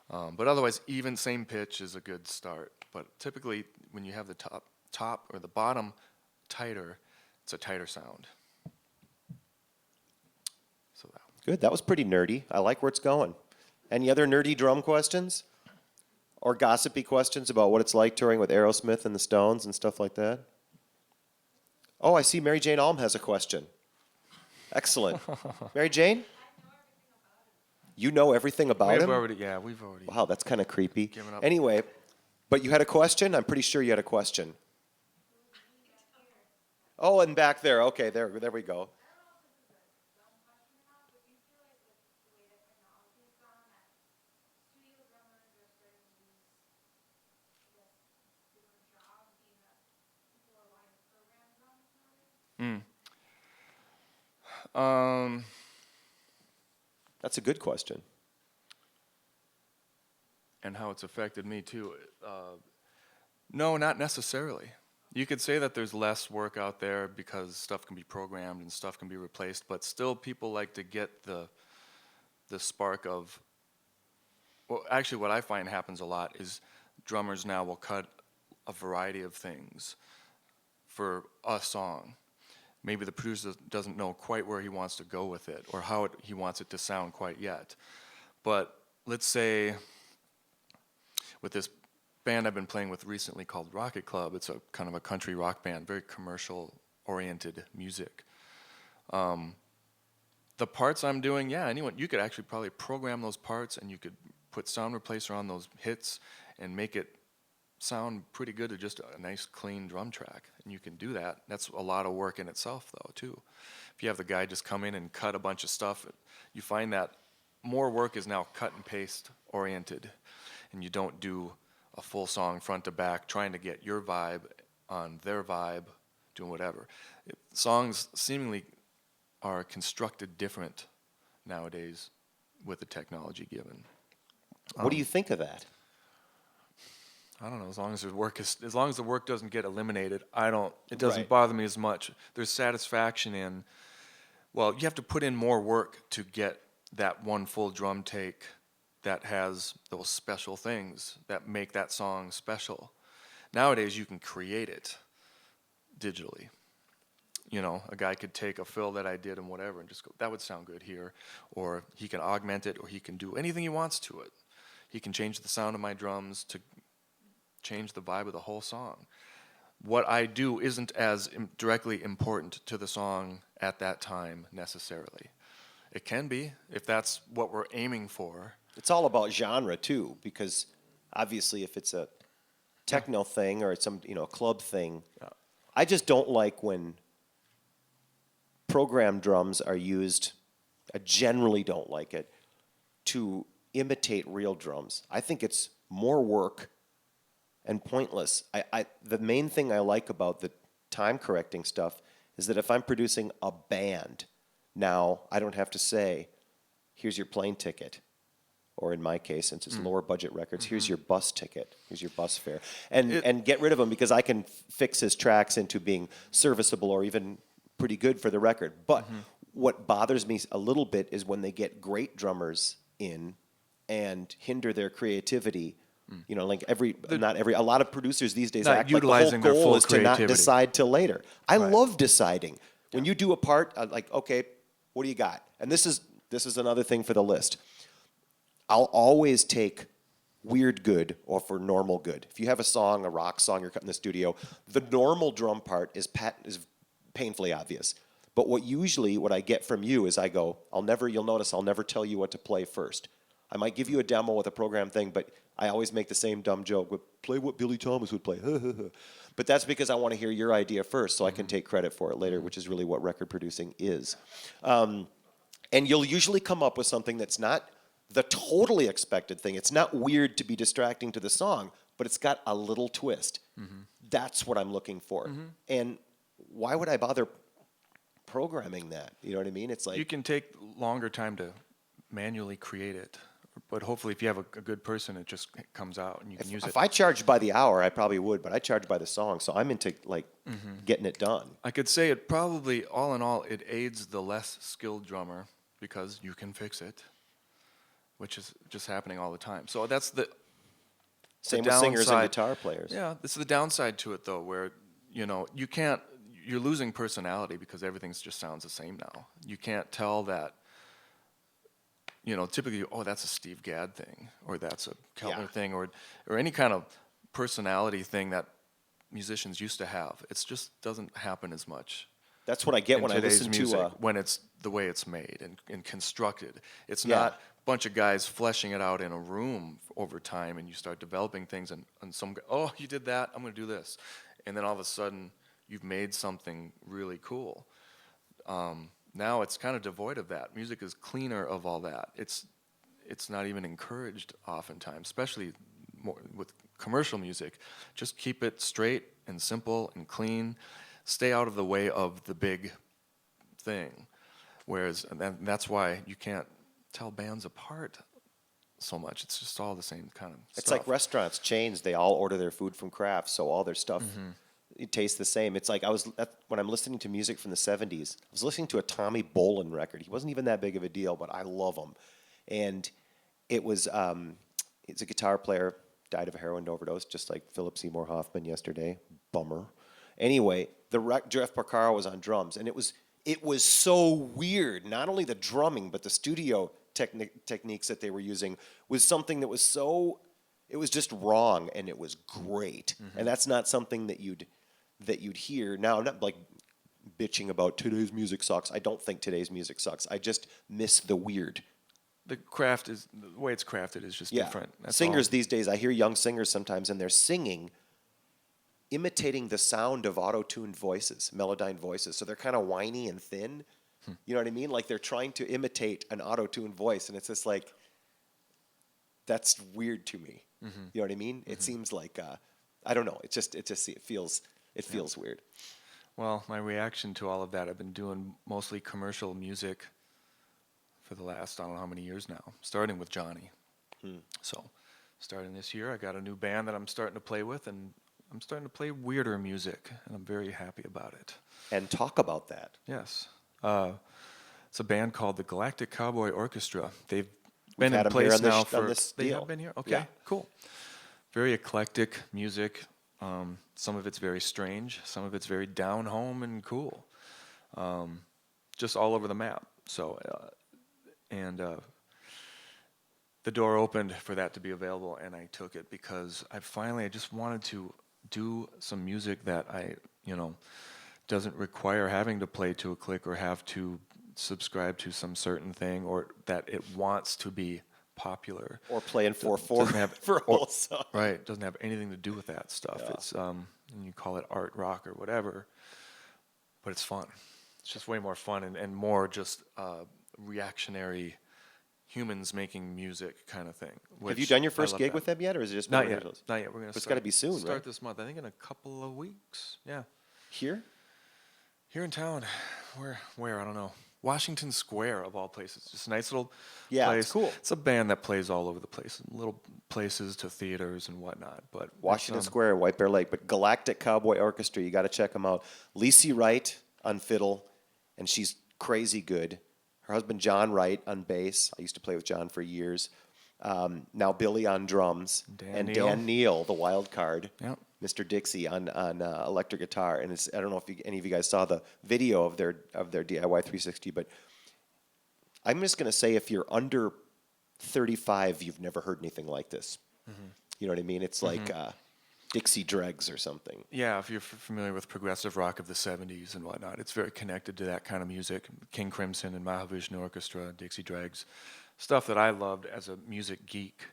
But otherwise, even same pitch is a good start. But typically, when you have the top or the bottom tighter, it's a tighter sound. So that. Good. That was pretty nerdy. I like where it's going. Any other nerdy drum questions? Or gossipy questions about what it's like touring with Aerosmith and the Stones and stuff like that? Oh, I see Mary Jane Alm has a question. Excellent. Mary Jane? You know everything about him? We've already. Wow, that's kind of creepy. Given up. Anyway, but you had a question? I'm pretty sure you had a question. Oh, and back there. Okay, there we go. That's a good question. And how it's affected me too. No, not necessarily. You could say that there's less work out there because stuff can be programmed and stuff can be replaced, but still people like to get the spark of, well, actually what I find happens a lot is drummers now will cut a variety of things for a song. Maybe the producer doesn't know quite where he wants to go with it or how he wants it to sound quite yet. But let's say with this band I've been playing with recently called Rocket Club, it's a kind of a country rock band, very commercial-oriented music. The parts I'm doing, you could actually probably program those parts and you could put sound replacer on those hits and make it sound pretty good to just a nice clean drum track, and you can do that. That's a lot of work in itself though too. If you have the guy just come in and cut a bunch of stuff, you find that more work is now cut and paste oriented, and you don't do a full song front to back trying to get your vibe on their vibe, doing whatever. Songs seemingly are constructed different nowadays with the technology given. What do you think of that? I don't know. As long as as long as the work doesn't get eliminated, it doesn't Right. bother me as much. There's satisfaction in, well, you have to put in more work to get that one full drum take that has those special things that make that song special. Nowadays, you can create it digitally. You know, a guy could take a fill that I did and whatever and just go, that would sound good here. Or he can augment it, or he can do anything he wants to it. He can change the sound of my drums to change the vibe of the whole song. What I do isn't as directly important to the song at that time necessarily. It can be, if that's what we're aiming for. It's all about genre too, because obviously if it's a techno thing or it's some club thing, I just don't like when program drums are used. I generally don't like it to imitate real drums. I think it's more work and pointless. The main thing I like about the time correcting stuff is that if I'm producing a band, now I don't have to say, here's your plane ticket. Or in my case, since it's lower budget records, here's your bus ticket, here's your bus fare. And get rid of him because I can fix his tracks into being serviceable or even pretty good for the record. But what bothers me a little bit is when they get great drummers in and hinder their creativity. You know, like a lot of producers these days Not act like the utilizing whole their goal full is to not creativity. decide till later. I Right. love deciding. When you do a part, like, okay, what do you got? And this is another thing for the list. I'll always take weird good or for normal good. If you have a song, a rock song, you're cutting in the studio, the normal drum part is painfully obvious. But what I get from you is you'll notice I'll never tell you what to play first. I might give you a demo with a program thing, but I always make the same dumb joke. Play what Billy Thomas would play. But that's because I want to hear your idea first so I can take credit for it later, which is really what record producing is. And you'll usually come up with something that's not the totally expected thing. It's not weird to be distracting to the song, but it's got a little twist. That's what I'm looking for. And why would I bother programming that? You know what I mean? It's like You can take longer time to manually create it. But hopefully if you have a good person, it just comes out and you can use it. if I charged by the hour, I probably would, but I charge by the song, so I'm into getting it done. I could say it probably, all in all, it aids the less skilled drummer because you can fix it, which is just happening all the time. So that's the Same with singers and downside. guitar players. Yeah, this is the downside to it though, where you're losing personality because everything just sounds the same now. You can't tell that. Typically, that's a Steve Gadd thing, or that's a Keltner thing, or any kind of personality thing that musicians used to have. It just doesn't happen as much. That's what I get in when I today's listen music, to when it's the way it's made and constructed. It's Yeah. not a bunch of guys fleshing it out in a room over time, and you start developing things, and some guy, oh, you did that, I'm going to do this. And then all of a sudden, you've made something really cool. Now it's kind of devoid of that. Music is cleaner of all that. It's not even encouraged oftentimes, especially more with commercial music. Just keep it straight and simple and clean. Stay out of the way of the big thing. And that's why you can't tell bands apart so much. It's just all the same kind of It's stuff. like restaurants, chains, they all order their food from craft, so all their stuff it tastes the same. It's like when I'm listening to music from the 70s, I was listening to a Tommy Bolin record. He wasn't even that big of a deal, but I love him. And it was, he's a guitar player, died of a heroin overdose, just like Philip Seymour Hoffman yesterday. Bummer. Anyway, Jeff Porcaro was on drums, and it was so weird. Not only the drumming, but the studio techniques that they were using was something that was it was just wrong, and it was great. And that's not something that you'd hear. Now, I'm not like bitching about today's music sucks. I don't think today's music sucks. I just miss the weird. The way it's crafted is just different. That's Singers all. these days, I hear young singers sometimes, and they're singing, imitating the sound of auto-tuned voices, melodyne voices. So they're kind of whiny and thin. You know what I mean? Like they're trying to imitate an auto-tuned voice, and it's just like, that's weird to me. You know what I mean? It seems like, I don't know. It feels weird. Well, my reaction to all of that, I've been doing mostly commercial music for the last, I don't know how many years now, starting with Jonny. So, starting this year, I got a new band that I'm starting to play with, and I'm starting to play weirder music, and I'm very happy about it. And talk about that. Yes. It's a band called the Galactic Cowboy Orchestra. They've We've been had in 'em here place on this now on for... this They deal. have been here? Okay, Yeah. cool. Very eclectic music. Some of it's very strange. Some of it's very down home and cool. Just all over the map. So, the door opened for that to be available, and I took it because I just wanted to do some music that doesn't require having to play to a click or have to subscribe to some certain thing, or that it wants to be popular. Or playing 4/4 Doesn't have- for a whole song. Right, doesn't have anything to do with that stuff. Yeah. It's and you call it art rock or whatever, but it's fun. It's just way more fun and more just reactionary humans making music kind of thing. Have you done your I first love gig that. with them yet, or is it just Not been yet. rehearsals? Not yet. We're gonna. But it's gotta be soon, Start right? this month. I think in a couple of weeks. Yeah. Here? Here in town. Where? I don't know. Washington Square of all places. Just a nice little Yeah, place. it's cool. It's a band that plays all over the place, little places to theaters and whatnot. But Washington it's, Square, White Bear Lake, but Galactic Cowboy Orchestra, you got to check them out. Lacey Wright on fiddle, and she's crazy good. Her husband John Wright on bass. I used to play with John for years. Now Billy on drums, Dan Neal. Dan Neal, the wild card, Yep. Mr. Dixie on electric guitar. And it's, I don't know if any of you guys saw the video of their DIY 360, but I'm just going to say if you're under 35, you've never heard anything like this. You know what I mean? It's like Dixie Dregs or something. Yeah, if you're familiar with progressive rock of the 70s and whatnot, it's very connected to that kind of music. King Crimson and Mahavishnu Orchestra, Dixie Dregs, stuff that I loved as a music geek.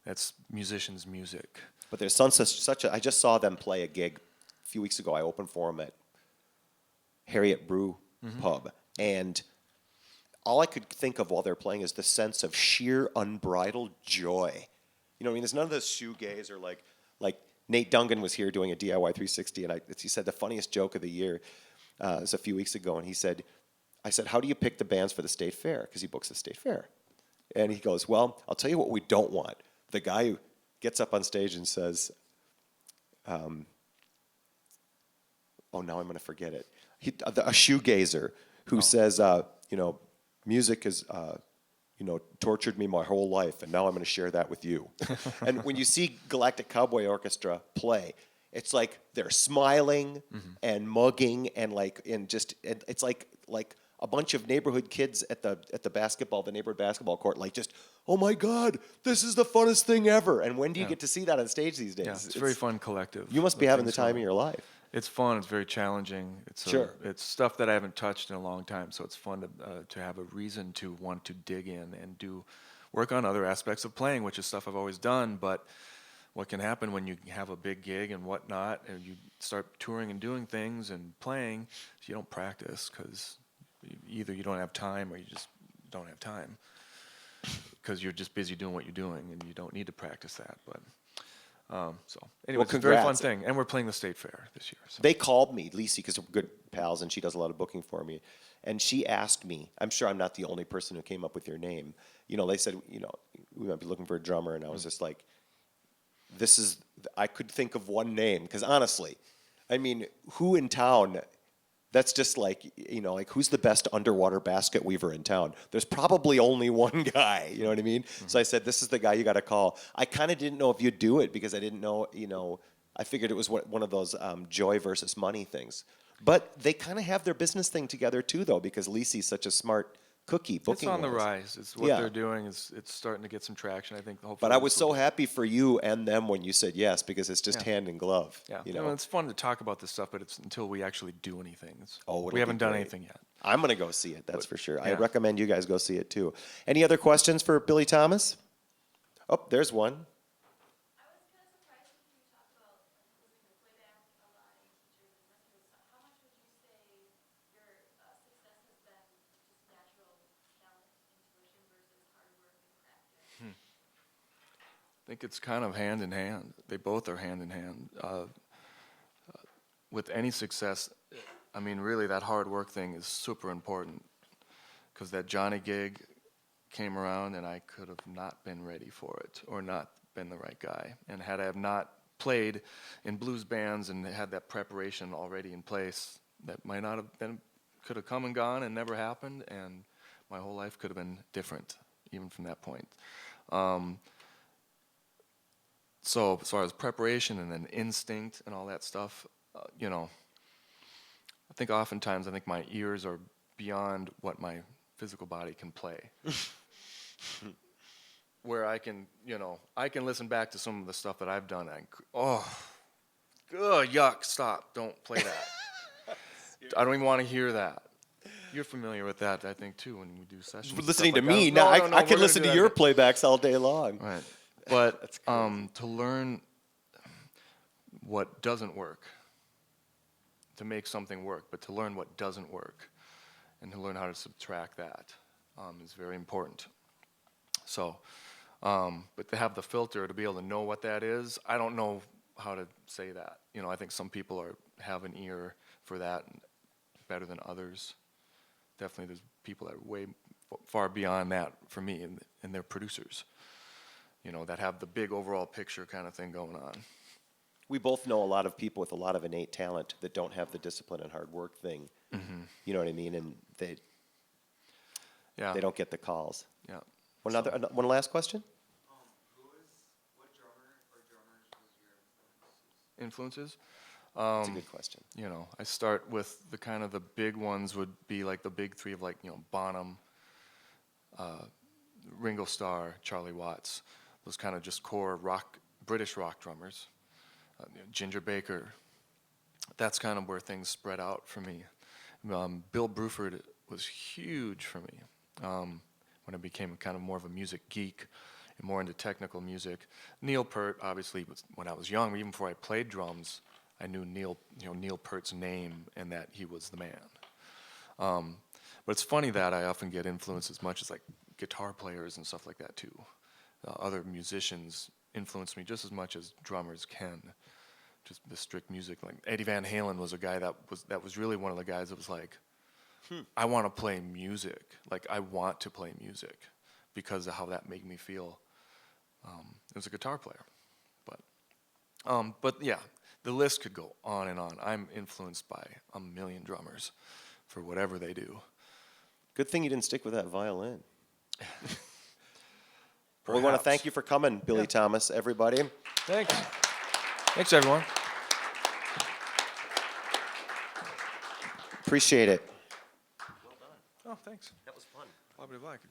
That's musicians' music. But there's such a. I just saw them play a gig a few weeks ago. I opened for them at Harriet Brew Pub, and all I could think of while they're playing is the sense of sheer unbridled joy. You know what I mean? There's none of this shoegaze or like Nate Dungan was here doing a DIY 360, and he said the funniest joke of the year was a few weeks ago, and I said, how do you pick the bands for the state fair? Because he books the state fair. And he goes, well, I'll tell you what we don't want. The guy who gets up on stage and says, oh, now I'm going to forget it. A shoegazer who says, music has, tortured me my whole life, and now I'm going to share that with you. And when you see Galactic Cowboy Orchestra play, it's like they're smiling and mugging and it's like a bunch of neighborhood kids at the neighborhood basketball court, like just, oh my God, this is the funnest thing ever. And when do you get to see that on stage these days? Yeah, it's very fun collective. You must be having the things time going of your life. It's fun. It's very challenging. It's stuff that I haven't touched in a long time, so it's fun to have a reason to want to dig in and do work on other aspects of playing, which is stuff I've always done. But what can happen when you have a big gig and whatnot, and you start touring and doing things and playing, is you don't practice because either you don't have time or you just don't have time because you're just busy doing what you're doing, and you don't need to practice that. But so anyway, it's a very fun congrats. thing, and we're playing the state fair this year. So. They called me, Lacey, because we're good pals, and she does a lot of booking for me. And she asked me, I'm sure I'm not the only person who came up with your name. They said, we might be looking for a drummer, and I was just like, I could think of one name, because honestly, I mean, who in town, that's just like who's the best underwater basket weaver in town? There's probably only one guy, you know what I mean? So I said, this is the guy you got to call. I kind of didn't know if you'd do it because I didn't know, I figured it was one of those joy versus money things. But they kind of have their business thing together too, though, because Lacey's such a smart cookie booking. It's on the wise. rise. It's what they're doing. It's starting to get some traction. I think. But I was so happy for you and them when you said yes, because it's just hand in glove. Yeah, It's it's fun to talk about this stuff, but it's until we actually do anything. it'll We haven't be done great. anything yet. I'm going to go see it, that's for sure. I yeah. recommend you guys go see it too. Any other questions for Billy Thomas? Oh, there's one. I was kind of surprised to hear you talk about listening to playback a lot and teachers and listening to stuff. How much would you say your success has been just natural talent, intuition versus hard work and practice? I think it's kind of hand in hand. They both are hand in hand. With any success, I mean, really, that hard work thing is super important, because that Johnny gig came around and I could have not been ready for it or not been the right guy. And had I have not played in blues bands and had that preparation already in place, that might not have been, could have come and gone and never happened, and my whole life could have been different even from that point. So as far as preparation and then instinct and all that stuff, you know, I think oftentimes my ears are beyond what my physical body can play. Where I can, you know, I can listen back to some of the stuff that I've done and, yuck, stop, don't play that. I don't even want to hear that. You're familiar with that, I think, too, when we do sessions. Listening to stuff like me, that. now No, I we're can gonna listen do to that. your playbacks all day long. Right. But to learn what doesn't work, to make something work, but to learn what doesn't work, and to learn how to subtract that is very important. So, but to have the filter to be able to know what that is, I don't know how to say that. You know, I think some people have an ear for that better than others. Definitely there's people that are way far beyond that for me, and they're producers, you know, that have the big overall picture kind of thing going on. We both know a lot of people with a lot of innate talent that don't have the discipline and hard work thing. Mm-hmm. You know what I mean? And they don't get the calls. Yeah. One last question? What drummer or drummers was your Influences? That's a good question. You know, I start with the kind of the big ones would be like the big three of, like, you know, Bonham, Ringo Starr, Charlie Watts, those kind of just core British rock drummers. Ginger Baker. That's kind of where things spread out for me. Bill Bruford was huge for me when I became kind of more of a music geek and more into technical music. Neil Peart, obviously, when I was young, even before I played drums, I knew Neil Peart's name and that he was the man. But it's funny that I often get influenced as much as like guitar players and stuff like that too. Other musicians influence me just as much as drummers can. Just the strict music, like Eddie Van Halen was a guy that was really one of the guys that was like, I want to play music. Like, I want to play music because of how that made me feel. As a guitar player, but yeah, the list could go on and on. I'm influenced by a million drummers for whatever they do. Good thing you didn't stick with that violin. Well, we want to thank you for coming, Billy Thommes, everybody. Thanks. Thanks, everyone. Appreciate it. Oh, thanks. That was fun. Probably like it.